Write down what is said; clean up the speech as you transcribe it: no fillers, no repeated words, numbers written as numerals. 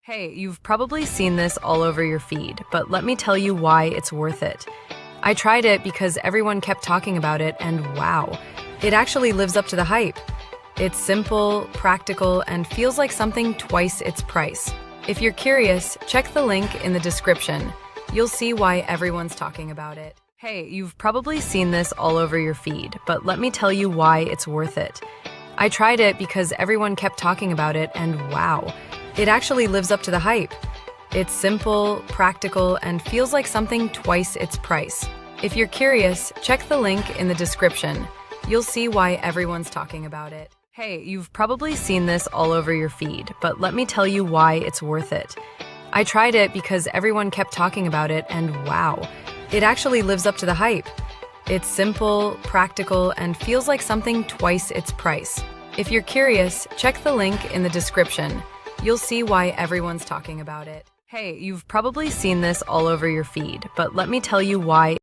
Hey, you've probably seen this all over your feed, but let me tell you why it's worth it. I tried it because everyone kept talking about it, and wow, it actually lives up to the hype. It's simple, practical, and feels like something twice its price. If you're curious, check the link in the description. You'll see why everyone's talking about it. Hey, you've probably seen this all over your feed, but let me tell you why it's worth it. I tried it because everyone kept talking about it, and wow, it actually lives up to the hype. It's simple, practical, and feels like something twice its price. If you're curious, check the link in the description. You'll see why everyone's talking about it. Hey, you've probably seen this all over your feed, but let me tell you why it's worth it. I tried it because everyone kept talking about it, and wow, it actually lives up to the hype. It's simple, practical, and feels like something twice its price. If you're curious, check the link in the description. You'll see why everyone's talking about it. Hey, you've probably seen this all over your feed, but let me tell you why